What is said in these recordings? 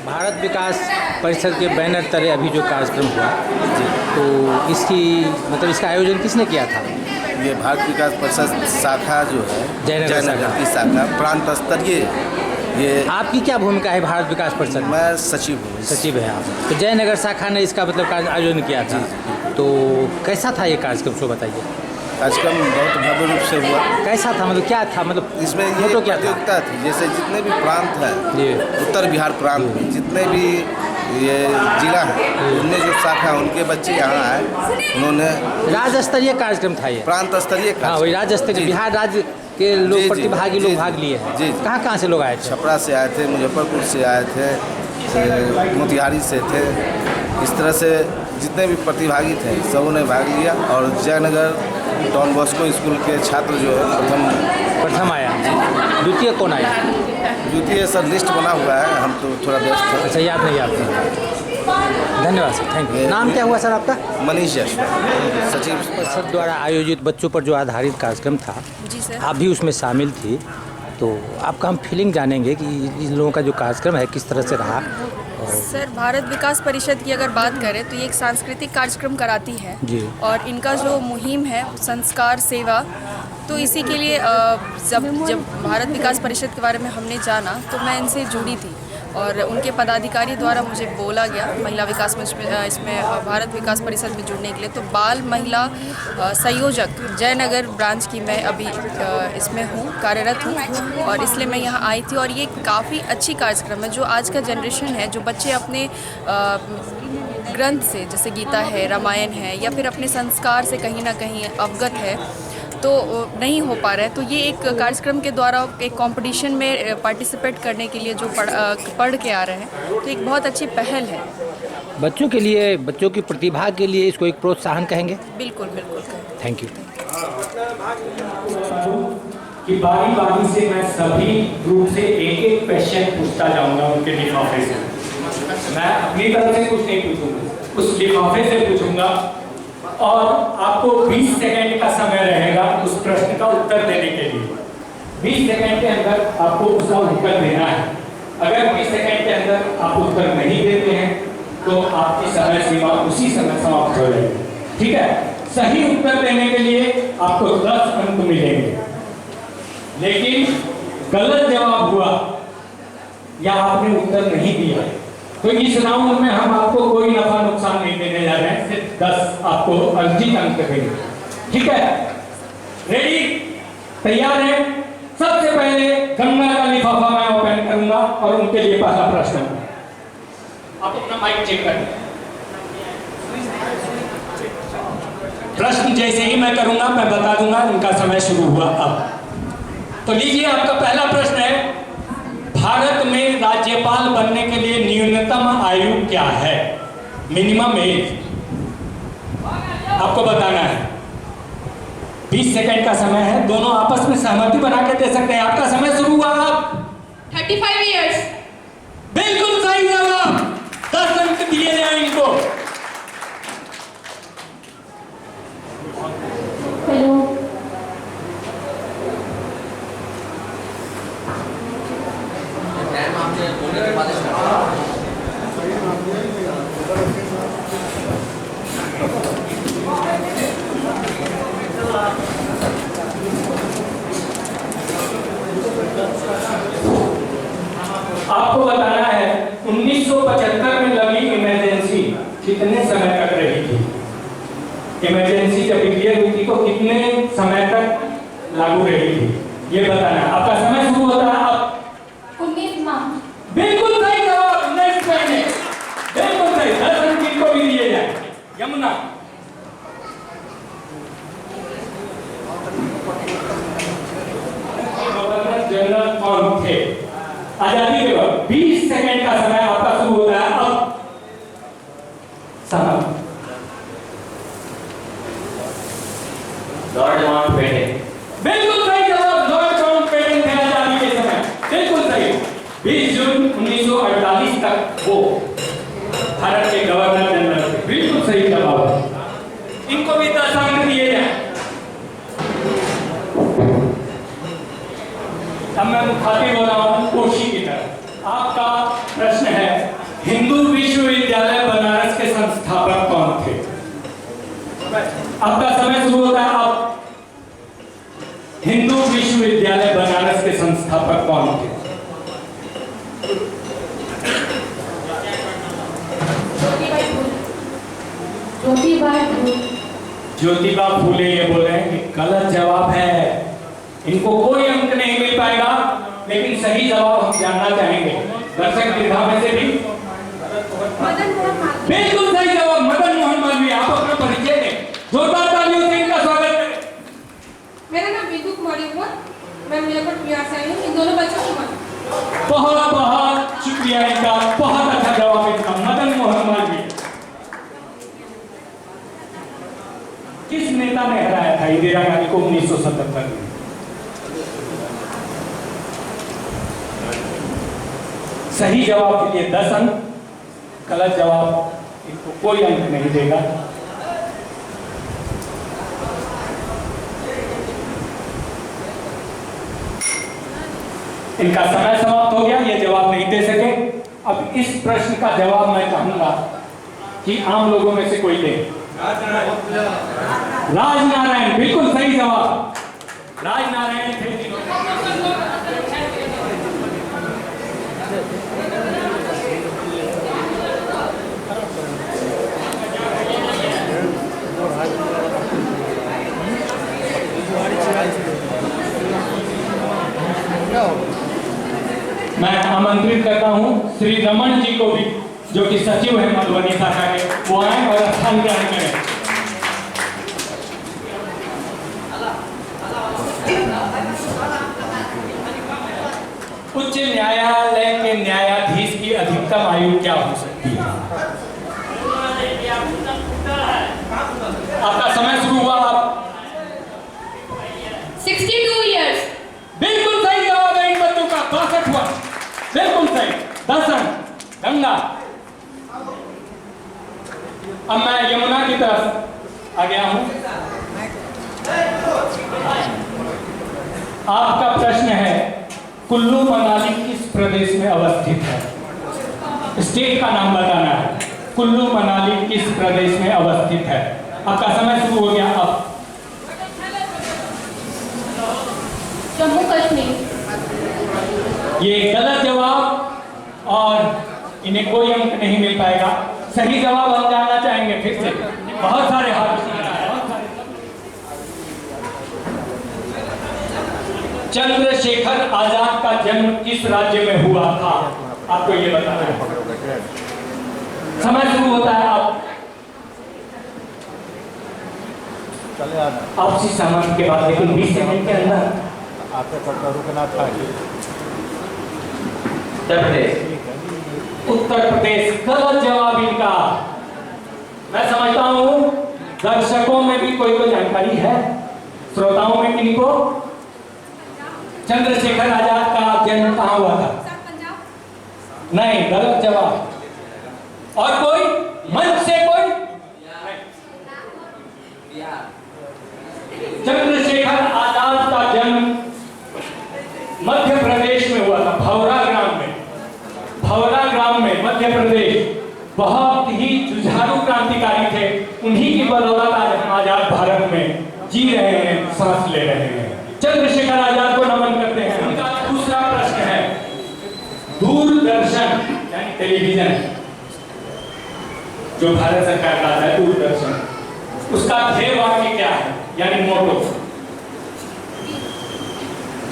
भारत विकास परिषद के बैनर तले अभी जो कार्यक्रम हुआ जी, तो इसका आयोजन किसने किया था? ये भारत विकास परिषद शाखा जो है जयनगर की शाखा प्रांत स्तरीय। ये आपकी क्या भूमिका है भारत विकास परिषद? मैं सचिव हूँ। सचिव है आप। तो जयनगर शाखा ने इसका आयोजन किया था, तो कैसा था ये कार्यक्रम, सो बताइए। कार्यक्रम बहुत भव्य रूप से हुआ। कैसा था, क्या था, इसमें ये प्रतियोगिता थी, जैसे जितने भी प्रांत हैं उत्तर बिहार प्रांत में जितने भी ये जिला है उनमें जो शाखा उनके बच्चे यहाँ आए, उन्होंने राज्य स्तरीय कार्यक्रम था ये, प्रांत स्तरीय। हाँ, वही राज्य स्तरीय, बिहार राज्य के लोग प्रतिभागी लोग भाग लिए हैं। जी, कहाँ से लोग आए थे? छपरा से आए थे, मुजफ्फरपुर से आए थे, मोतिहारी से थे। इस तरह से जितने भी प्रतिभागी थे सबों ने भाग लिया और जयनगर डॉन बॉस्को स्कूल के छात्र जो है प्रथम आया। द्वितीय कौन आया? द्वितीय सर लिस्ट बना हुआ है, हम तो थोड़ा व्यस्त थे। अच्छा, याद नहीं आपको? धन्यवाद सर, थैंक यू। नाम क्या हुआ सर आपका? मनीष जायसवाल, सचिव परिषद द्वारा आयोजित बच्चों पर जो आधारित कार्यक्रम था, जी सर, आप भी उसमें शामिल थी, तो आपका हम फीलिंग जानेंगे कि इन लोगों का जो कार्यक्रम है किस तरह से रहा। सर, भारत विकास परिषद की अगर बात करें तो ये एक सांस्कृतिक कार्यक्रम कराती है जी, और इनका जो मुहिम है संस्कार सेवा, तो इसी के लिए जब भारत विकास परिषद के बारे में हमने जाना तो मैं इनसे जुड़ी थी और उनके पदाधिकारी द्वारा मुझे बोला गया महिला विकास में इसमें भारत विकास परिषद में जुड़ने के लिए। तो बाल महिला संयोजक जयनगर ब्रांच की मैं अभी इसमें हूँ, कार्यरत हूँ और इसलिए मैं यहाँ आई थी। और ये काफ़ी अच्छी कार्यक्रम है जो आज का जनरेशन है, जो बच्चे अपने ग्रंथ से जैसे गीता है, रामायण है या फिर अपने संस्कार से कहीं ना कहीं अवगत है तो नहीं हो पा रहा है, तो ये एक कार्यक्रम के द्वारा एक कंपटीशन में पार्टिसिपेट करने के लिए जो पढ़ के आ रहे हैं, तो एक बहुत अच्छी पहल है बच्चों के लिए, बच्चों की प्रतिभा के लिए इसको एक प्रोत्साहन कहेंगे? बिल्कुल बिल्कुल। Thank you. कि बारी बारी से मैं सभी ग्रुप से एक एक क्वेश्चन पूछता जाऊंगा उनके लिफाफे से। मैं अपनी तरफ से कुछ नहीं पूछूंगा, उस लिफाफे से पूछूंगा और आपको 20 सेकंड का समय रहेगा उस प्रश्न का उत्तर देने के लिए। 20 सेकंड के अंदर आपको उसका उत्तर देना है। अगर 20 सेकंड के अंदर आप उत्तर नहीं देते हैं तो आपकी समय सीमा उसी समय समाप्त हो जाएगी, ठीक है? सही उत्तर देने के लिए आपको 10 अंक मिलेंगे, लेकिन गलत जवाब हुआ या आपने उत्तर नहीं दिया तो इस राउंड में हम आपको कोई नफा नुकसान नहीं देने जा रहे हैं, सिर्फ 10 आपको अर्जित अंक देंगे, ठीक है? रेडी, तैयार है? सबसे पहले गंगा का लिफाफा मैं ओपन करूंगा और उनके लिए पहला प्रश्न। आप अपना माइक चेक करें। प्रश्न जैसे ही मैं करूंगा मैं बता दूंगा उनका समय शुरू हुआ। अब तो लीजिए, आपका पहला प्रश्न है, भारत में राज्यपाल बनने के लिए न्यूनतम आयु क्या है? मिनिमम एज आपको बताना है। 20 सेकंड का समय है, दोनों आपस में सहमति बना के दे सकते हैं। आपका समय शुरू हुआ। आप 35 इयर्स। बिल्कुल सही जवाब, 10 अंक दिए जाए इनको। हेलो, आपको बताना है 1975 में लगी इमरजेंसी कितने समय तक रही थी? इमरजेंसी जब डिक्लेयर हुई थी तो कितने समय तक लागू रही थी, ये बताना है। आपका समय शुरू होता है अब। 19 माह। बिल्कुल सही जवाब, नेक्स्ट महीने। बिल्कुल सही, 10 अंक इनको भी दिए जाए। यमुना, गवर्नर जनरल कौन थे आजादी के बाद? 20 सेकंड का समय आपका शुरू होता है अब। समय लॉर्ड माउंटबेटन। बिल्कुल सही जवाब, लॉर्ड माउंटबेटन थे आजादी के समय, बिल्कुल सही। 20 जून 1948 तक वो भारत के गवर्नर जनरल थे, बिल्कुल सही जवाब है। इनको भी 10 अंक दिए जाए। अब मैं मुखातिब हो रहा हूं कोशी की तरफ। आपका प्रश्न है, आपका समय शुरू होता है। अब हिंदू विश्वविद्यालय बनारस के संस्थापक कौन थे? ज्योतिबा फूले। ये बोल रहे हैं कि गलत जवाब है, इनको कोई अंक नहीं मिल पाएगा, लेकिन सही जवाब हम जानना चाहेंगे दर्शक दीर्घा में से भी। बिल्कुल सही जवाब मदन मोहन मालवीय। आप अपना परिचय दें, जोरदार तालियों से इनका स्वागत करें। मेरा नाम बिंदु कुमारी हुआ, मैं मुजफ्फरपुर बिहार से आई हूँ। इन दोनों बच्चों की माँ। बहुत बहुत शुक्रिया इनका, बहुत अच्छा जवाब इनका, मदन मोहन मालवीय। किस नेता ने हराया था इंदिरा गांधी को 1977 में? सही जवाब के लिए 10 अंक, गलत जवाब इनको कोई अंक नहीं देगा। इनका समय समाप्त हो गया, ये जवाब नहीं दे सके। अब इस प्रश्न का जवाब मैं चाहूंगा कि आम लोगों में से कोई दे। राजनारायण, बिल्कुल सही जवाब, राजनारायण थे। मैं आमंत्रित करता हूं श्री रमन जी को भी, जो कि सचिव है मधुबनी शाखा के, वो आए और स्थान ग्रहण करें। उच्च न्यायालय के न्यायाधीश की अधिकतम आयु क्या हो सकती है? आपका समय शुरू हुआ। आप 62 इयर्स। बिल्कुल सही जवाब है इन बच्चों का, 62 हुआ, बिल्कुल सही। 10 अंक। गंगा, अब मैं यमुना की तरफ आ गया हूं। आपका प्रश्न है, कुल्लू मनाली किस प्रदेश में अवस्थित है? स्टेट का नाम बताना है। कुल्लू मनाली किस प्रदेश में अवस्थित है? आपका समय शुरू हो गया। अब जम्मू कश्मीर। ये गलत जवाब और इन्हें कोई अंक नहीं मिल पाएगा। सही जवाब हम जानना चाहेंगे फिर से। बहुत सारे हाथ उठा है। चंद्रशेखर आजाद का जन्म किस राज्य में हुआ था? आपको ये बताना है। समय शुरू होता है। आपसी सहमति के बाद, लेकिन 20 सेकंड के अंदर आपको रुकना था। उत्तर प्रदेश गलत जवाब इनका। मैं समझता हूं दर्शकों में भी कोई तो जानकारी है, श्रोताओं में किनको? चंद्रशेखर आजाद का जन्म कहां हुआ था? नहीं, गलत जवाब। और कोई मंच से कोई? चंद्रशेखर आजाद का जन्म मध्य प्रदेश में हुआ था, भौरा ग्राम में। भौरा ग्राम में मध्य प्रदेश। बहुत ही जुझारू क्रांतिकारी थे। उन्हीं की बदौलत आज हम आजाद भारत में जी रहे हैं, सांस ले रहे हैं। चंद्रशेखर आजाद को नमन करते हैं। उनका दूसरा प्रश्न है, दूरदर्शन यानी टेलीविजन जो भारत सरकार का है, दूरदर्शन, उसका ध्येय वाक्य क्या है, यानी मोटो?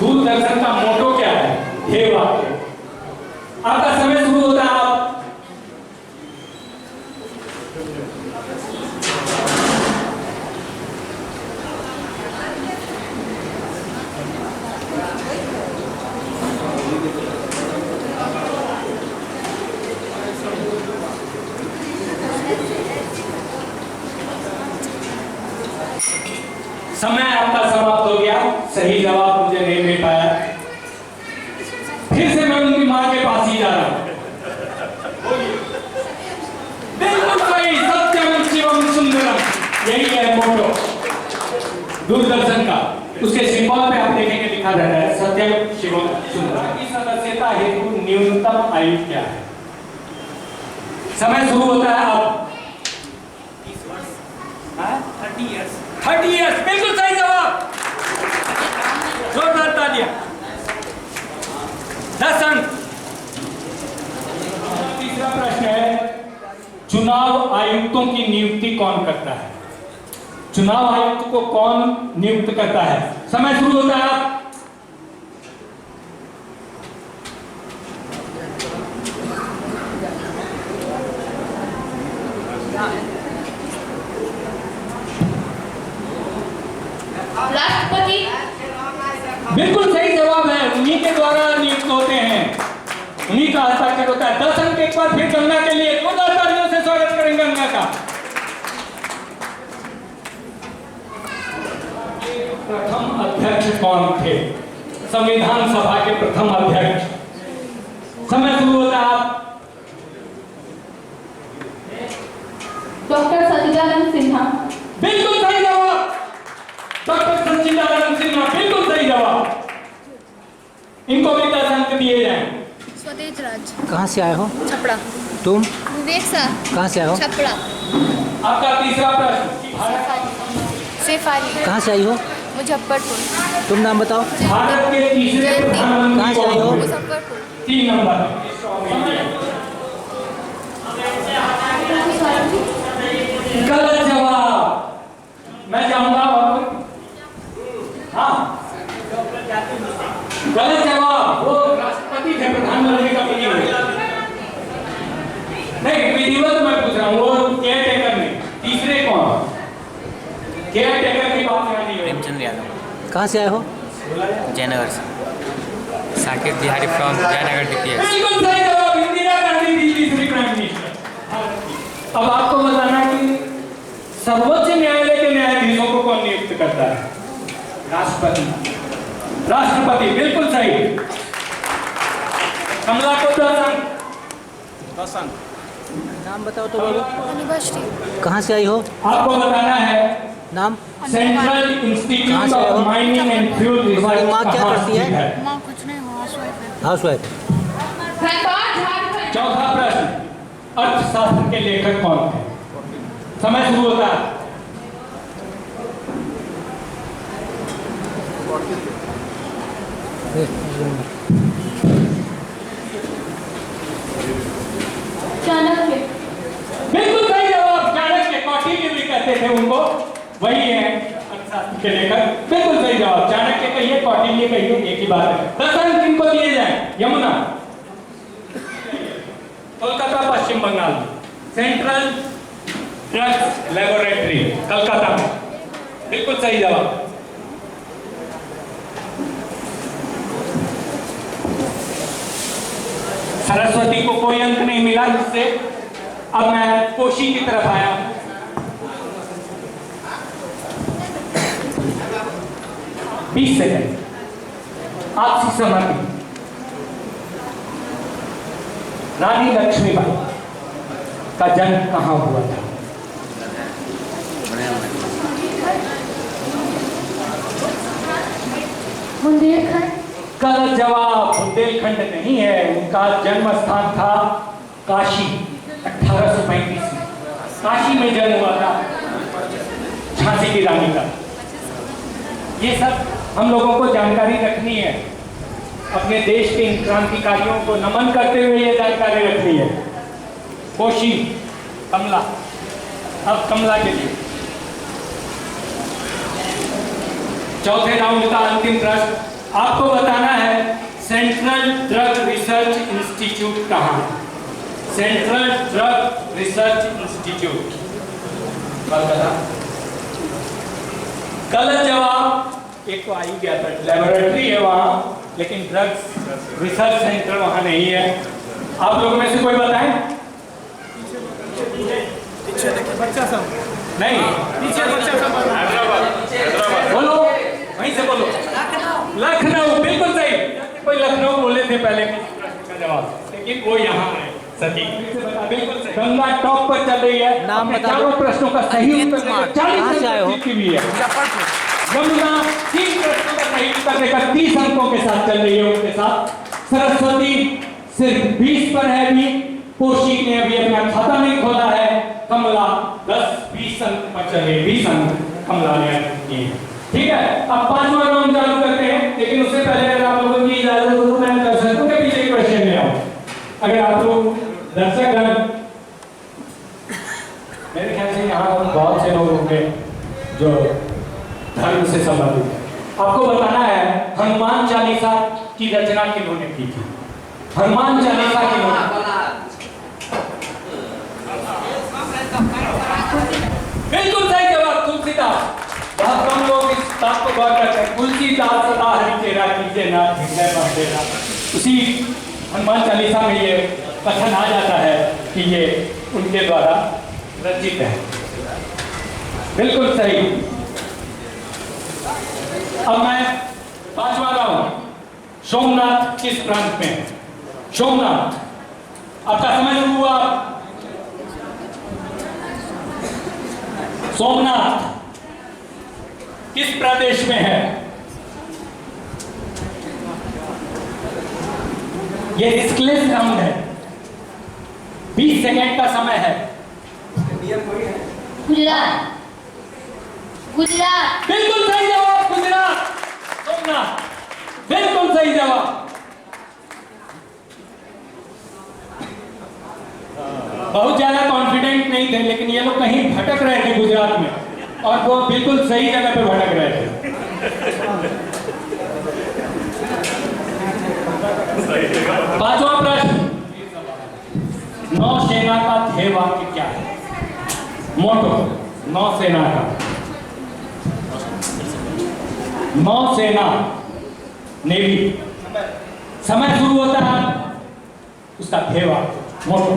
दूरदर्शन का मोटो क्या है, ध्येय वाक्य? आपका समय शुरू होता है। आप समय आपका समाप्त हो गया। सही जवाब मुझे नहीं मिल पाया। फिर से मैं उनकी मां के पास ही जा रहा हूं। बिल्कुल सही, सत्यम शिवम सुंदरम, यही है मोटो दूरदर्शन का। उसके सिंबल पे आप देखेंगे लिखा रहता है सत्यम शिवम सुंदरम। की सदस्यता हेतु न्यूनतम आयु क्या है? समय शुरू होता है अब। 30 30 इयर्स, बिल्कुल सही जवाब, जोरदार तालियां। 10 अंक। तीसरा प्रश्न है, चुनाव आयुक्तों की नियुक्ति कौन करता है? चुनाव आयुक्त को कौन नियुक्त करता है? समय शुरू होता है। राष्ट्रपति। बिल्कुल सही जवाब है, उन्हीं के द्वारा नियुक्त होते हैं, उन्हीं का हस्ताक्षर होता है। 10 अंक एक बार फिर गंगा के लिए, जोरदार तालियों से स्वागत करेंगे गंगा का। प्रथम अध्यक्ष कौन थे? संविधान सभा के प्रथम अध्यक्ष। समय शुरू होता है। डॉक्टर सच्चिदानंद सिन्हा। बिल्कुल सही जवाब, डॉक्टर सच्चिदानंद सिन्हा, बिल्कुल सही जवाब। इनको भी 10 अंक दिए जाएं। स्वदेश राज। कहाँ से आए हो? छपड़ा। तुम विवेक सर। कहाँ से आए हो? छपड़ा। आपका तीसरा प्रश्न, शेफाली। कहाँ से आई हो? मुजफ्फरपुर। तुम नाम बताओ। भारत के तीसरे प्रधानमंत्री कहाँ से आई हो? मुजफ्फरपुर। 3 नंबर। गलत जवाब। मैं चाहूंगा और हाँ, गलत जवाब। वो राष्ट्रपति थे, प्रधानमंत्री का नहीं, विधिवत मैं पूछ रहा हूँ, वो केयर टेकर में। तीसरे कौन? केयर टेकर की बात यहाँ नहीं है। प्रेमचंद यादव। कहाँ से आए हो? जयनगर से। Saket Bihari from Jaynagar DPS। बिल्कुल सही जवाब, इंदिरा गांधी थी तीसरी प्राइम मिनिस्टर। अब आपको बताना कि सर्वोच्च न्यायालय के न्यायाधीशों को कौन नियुक्त करता है? राष्ट्रपति। राष्ट्रपति, बिल्कुल सही। कमला को 10 अंक। नाम बताओ तो बोलो। यूनिवर्सिटी। कहाँ से आई हो? आपको बताना है नाम? सेंट्रल कहाँ इंस्टीट्यूट से आए हो? Of mining and fuel research. तुम्हारी माँ क्या करती है? माँ कुछ नहीं, हाउसवाइफ है। हाउसवाइफ। धनबाद झारखंड। चौथा प्रश्न, अर्थशास्त्र के लेखक कौन थे? समय शुरू होता है। चाणक्य। बिल्कुल सही जवाब, चाणक्य, कौटिल्य भी कहते थे उनको, वही है अर्थशास्त्र के लेखक। बिल्कुल सही जवाब, चाणक्य कहिए, कौटिल्य कहिए, एक ही बात है। 10 अंक इनको दिए जाए। यमुना, कोलकाता पश्चिम बंगाल में सेंट्रल ड्रग्स लेबोरेटरी कलकत्ता में। बिल्कुल सही जवाब। सरस्वती को कोई अंक नहीं मिला, जिससे अब मैं कोशी की तरफ आया। 20 सेकंड, आपसी सहमति। रानी लक्ष्मीबाई का जन्म कहाँ हुआ था? बुंदेलखंड। गलत जवाब, बुंदेलखंड नहीं है, उनका जन्म स्थान था काशी। 1835 में काशी में जन्म हुआ था झांसी की रानी का। ये सब हम लोगों को जानकारी रखनी है, अपने देश के इन क्रांतिकारियों को नमन करते हुए ये जानकारी रखनी है। कोशी, कमला। अब कमला के लिए चौथे राउंड का अंतिम प्रश्न, आपको बताना है सेंट्रल ड्रग रिसर्च इंस्टीट्यूट कहाँ है? Central drug research institute Calcutta. गलत जवाब, एक तो आ ही गया था, लेबोरेटरी है वहाँ, लेकिन ड्रग्स रिसर्च सेंटर वहाँ नहीं है। आप लोगों में से कोई बताएं? बच्चा सब नहीं, पीछे बच्चा सब। हैदराबाद, बोलो, वहीं से बोलो। लखनऊ, बिल्कुल सही। कोई लखनऊ बोले थे पहले का जवाब, लेकिन वो यहाँ है सटीक। बिल्कुल सही। गंगा टॉप पर चल रही है। नाम बता दो। चारों प्रश्नों का सही उत्तर देकर 40 कहाँ से आए हो? अंक जीती हुई है। यमुना 3 प्रश्नों का सही उत्तर देकर 30 अंकों के साथ चल रही है उनके साथ। सरस्वती सिर्फ 20 पर है अभी। कोशी ने अभी अपना खाता नहीं खोला है। कमला 10-20 अंक पर चल रही है, 20 अंक। हम लाने किए हैं। ठीक है, अब 5वां राउंड चालू करते हैं, लेकिन उससे पहले अगर आप लोगों की इजाजत हो तो मैं दर्शकों के पीछे एक क्वेश्चन ले आऊं। अगर आप लोग दर्शकगण, मेरे ख्याल से यहाँ बहुत से लोग होंगे जो धर्म से संबंधित है। आपको बताना है हनुमान चालीसा की रचना किन्होंने की थी? हनुमान चालीसा किन्होंने? बिल्कुल सही जवाब, तुलसीदास। बहुत कम लोग इस बात को गौर करते हैं। तुलसीदास सदा हरि तेरा कीजे ना हृदय में तेरा। उसी हनुमान चालीसा में ये कथन आ जाता है कि ये उनके द्वारा रचित है। बिल्कुल सही। अब मैं 5वां राउंड, सोमनाथ किस प्रांत में है? सोमनाथ, आपका समय शुरू हुआ। सोमनाथ किस प्रदेश में है? ये रिस्कलेस राउंड है, 20 सेकेंड का समय है। गुजरात। गुजरात। बिल्कुल सही जवाब, गुजरात। सोमनाथ, बिल्कुल सही जवाब। बहुत ज्यादा कॉन्फिडेंट नहीं थे, लेकिन ये लोग कहीं भटक रहे थे गुजरात में, और वो बिल्कुल सही जगह पे भटक रहे थे। पांचवा प्रश्न, नौसेना का ध्येय वाक्य क्या है? मोटो नौसेना का, नौसेना, नेवी। समय शुरू होता है, उसका ध्येय वाक्य मोटो।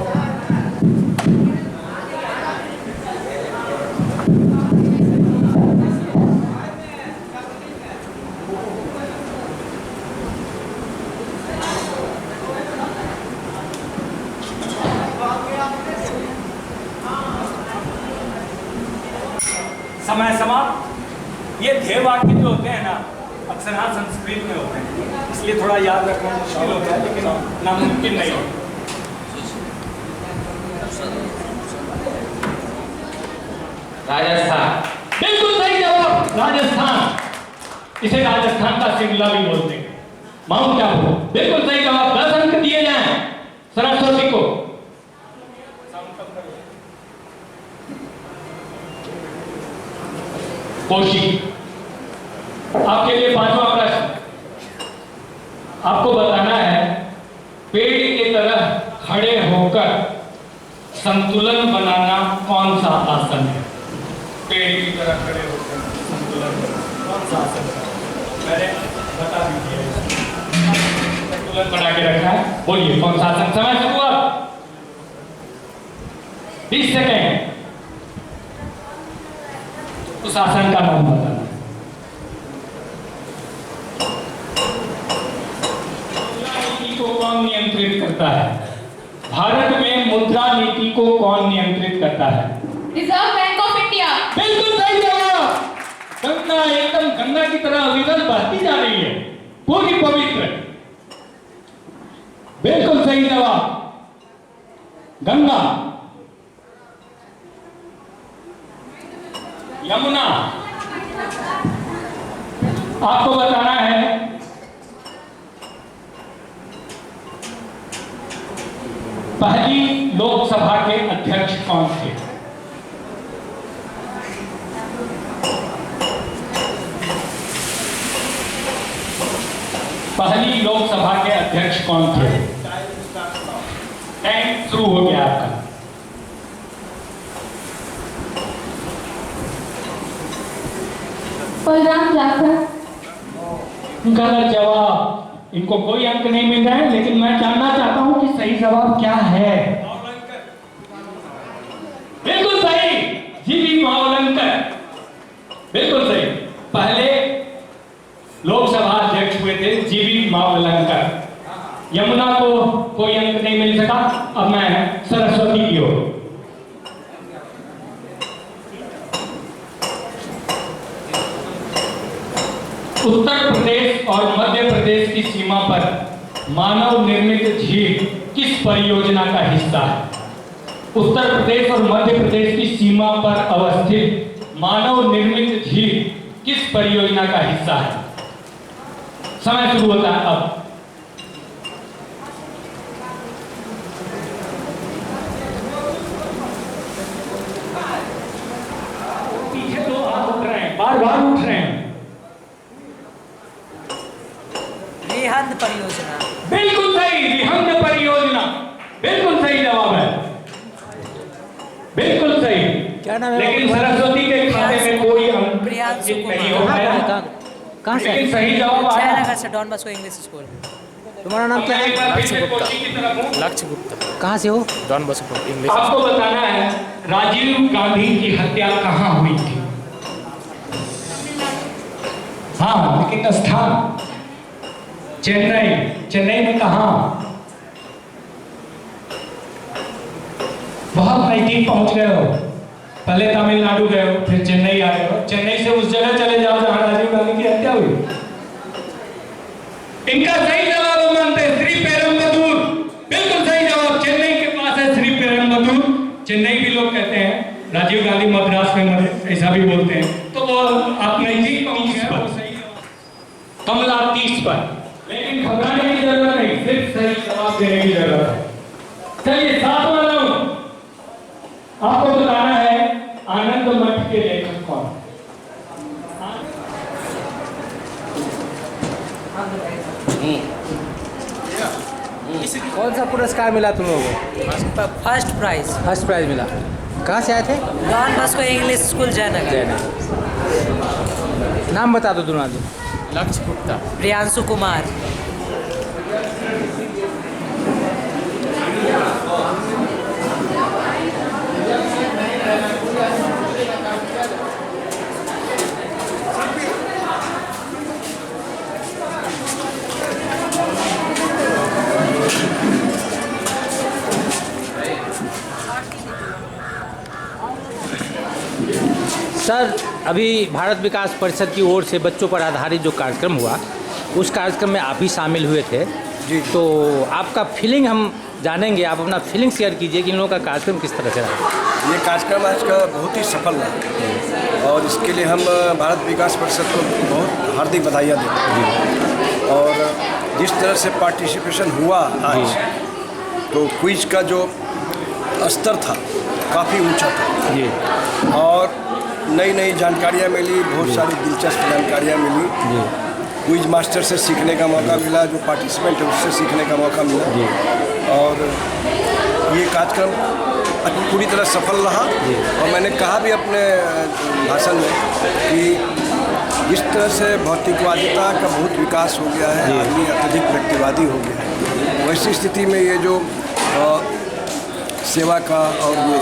समय समाप्त। ये ध्येय वाक्य जो होते हैं ना, अक्सर हाँ संस्कृत में होते हैं, इसलिए थोड़ा याद रखना मुश्किल होता है, लेकिन नामुमकिन नहीं होता। राजस्थान। बिल्कुल सही जवाब, राजस्थान। इसे राजस्थान का शिमला भी बोलते हैं, माउंट आबू। बिल्कुल सही जवाब, 10 अंक दिए जाएं सरस्वती को। कोशी, आपके लिए 5वां प्रश्न। आपको बताना है पेड़ की तरह खड़े होकर संतुलन बनाना कौन सा आसन है? पेड़ की तरह खड़े होकर संतुलन बनाना कौन सा आसन है? मैंने बता दीजिए, संतुलन बना के रखा है, बोलिए कौन सा आसन? समय शुरू हुआ, 20 सेकेंड। उस आसन का नाम बताना। मुद्रा नीति को कौन नियंत्रित करता है? भारत में मुद्रा नीति को कौन नियंत्रित करता है? Reserve bank of India. बिल्कुल सही जवाब। गंगा एकदम गंगा की तरह अविरल बहती जा रही है, पूरी पवित्र। बिल्कुल सही जवाब, गंगा। यमुना, आपको बताना है पहली लोकसभा के अध्यक्ष कौन थे? पहली लोकसभा के अध्यक्ष कौन थे? टाइम शुरू हो गया आपका। बलराम जाखड़। गलत जवाब, इनको कोई अंक नहीं मिल रहा है, लेकिन मैं जानना चाहता हूं कि सही जवाब क्या है। बिल्कुल सही, जीवी मावलंकर। बिल्कुल सही, पहले लोकसभा अध्यक्ष हुए थे जीवी मावलंकर। यमुना को कोई अंक नहीं मिल सका। अब मैं सरस्वती की ओर। उत्तर प्रदेश और मध्य प्रदेश की सीमा पर मानव निर्मित झील किस परियोजना का हिस्सा है? उत्तर प्रदेश और मध्य प्रदेश की सीमा पर अवस्थित मानव निर्मित झील किस परियोजना का हिस्सा है? समय शुरू होता है अब। पीछे तो आप उठ रहे हैं, बार बार उठ रहे हैं। रिहंद परियोजना। बिल्कुल सही, रिहंद परियोजना, बिल्कुल सही जवाब है, बिल्कुल सही। क्या नाम है? लेकिन सरस्वती के खाते में कोई अंक नहीं हो पाया। कहाँ से? लेकिन सही जवाब आया। जयनगर से डॉन बॉस्को इंग्लिश स्कूल। तुम्हारा नाम क्या है? लक्ष्य गुप्ता। कहाँ से हो? Don Bosco English. आपको बताना है राजीव गांधी की हत्या कहाँ हुई थी? हाँ, लेकिन स्थान चेन्नई। चेन्नई में कहाँ? बहुत नजदीक पहुंच गए हो। पहले तमिलनाडु गए हो, फिर चेन्नई आ गए हो। चेन्नई से उस जगह चले जाओ जहां राजीव गांधी की हत्या हुई। इनका सही जवाब हम मानते हैं श्री पेरुम्बदूर। बिल्कुल सही जवाब, चेन्नई के पास है श्री पेरुम्बदूर। चेन्नई भी लोग कहते हैं, राजीव गांधी मद्रास में मरे, ऐसा भी बोलते हैं। तो वो आप नजदीक पहुंच गए, वो सही जवाब। कमला 30 पर, लेकिन घबराने की जरूरत नहीं, सिर्फ सही जवाब देने की जरूरत है। चलिए 7वां राउंड आपको बताना है आनंद मठ के लेखक कौन? कौन सा पुरस्कार मिला तुम लोगों को? First prize. फर्स्ट प्राइज मिला। कहाँ से आए थे? Don Bosco English school Jayanagar. नाम बता दो दोनों आदमी। लक्ष्य गुप्ता। प्रियांशु कुमार। सर, अभी भारत विकास परिषद की ओर से बच्चों पर आधारित जो कार्यक्रम हुआ, उस कार्यक्रम में आप भी शामिल हुए थे। जी। तो आपका फीलिंग हम जानेंगे, आप अपना फीलिंग शेयर कीजिए कि इन लोगों का कार्यक्रम किस तरह से रहा। ये कार्यक्रम आज का बहुत ही सफल रहा और इसके लिए हम भारत विकास परिषद को बहुत हार्दिक बधाइयाँ देते हैं। और जिस तरह से पार्टिसिपेशन हुआ आज, तो क्विज का जो स्तर था काफ़ी ऊंचा था जी। और नई नई जानकारियाँ मिली, बहुत सारी दिलचस्प जानकारियाँ मिली। जी। क्विज मास्टर से सीखने का मौका मिला, जो पार्टिसिपेंट है उससे सीखने का मौका मिला। जी। और ये कार्यक्रम पूरी तरह सफल रहा। और मैंने कहा भी अपने भाषण में कि जिस तरह से भौतिकवादिता का बहुत विकास हो गया है, आदमी अत्यधिक व्यक्तिवादी हो गया है, वैसी स्थिति में ये जो सेवा का और ये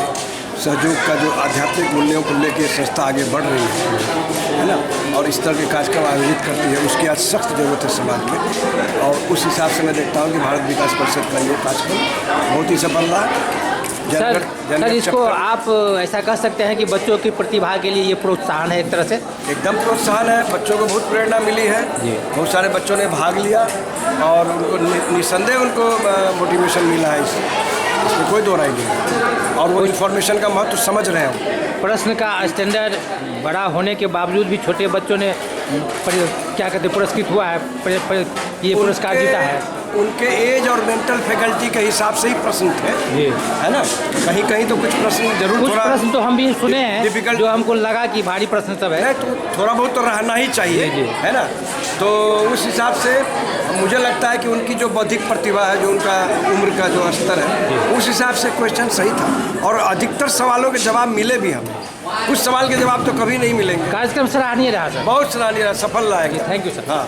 सहयोग का जो आध्यात्मिक मूल्यों को लेकर संस्था आगे बढ़ रही है ना, और इस तरह के कार्यक्रम आयोजित करती है, उसकी आज सख्त ज़रूरत है समाज में। और उस हिसाब से मैं देखता हूँ कि भारत विकास परिषद का ये कार्यक्रम बहुत ही सफल रहा। सर, इसको आप ऐसा कह सकते हैं कि बच्चों की प्रतिभा के लिए ये प्रोत्साहन है एक तरह से? एकदम प्रोत्साहन है, बच्चों को बहुत प्रेरणा मिली है। बहुत सारे बच्चों ने भाग लिया और उनको निसंदेह उनको मोटिवेशन मिला है, इसमें कोई दो राय नहीं। और वो इन्फॉर्मेशन का महत्व समझ रहे हैं। प्रश्न का स्टैंडर्ड बड़ा होने के बावजूद भी छोटे बच्चों ने क्या कहते पुरस्कृत हुआ है, ये पुरस्कार जीता है। उनके एज और मेंटल फैकल्टी के हिसाब से ही प्रश्न थे, है ना। कहीं कहीं तो कुछ प्रश्न जरूर, कुछ प्रश्न तो हम भी सुने हैं डिफिकल्ट, जो हमको लगा कि भारी प्रश्न सब है। तो थोड़ा बहुत तो रहना ही चाहिए, है ना। तो उस हिसाब से मुझे लगता है कि उनकी जो बौद्धिक प्रतिभा है, जो उनका उम्र का जो स्तर है, उस हिसाब से क्वेश्चन सही था। और अधिकतर सवालों के जवाब मिले भी हमें, कुछ सवाल के जवाब तो कभी नहीं मिलेंगे। कार्यक्रम सराहनीय रहा सर, बहुत सराहनीय रहा, सफल रहा है। Thank you sir. हाँ।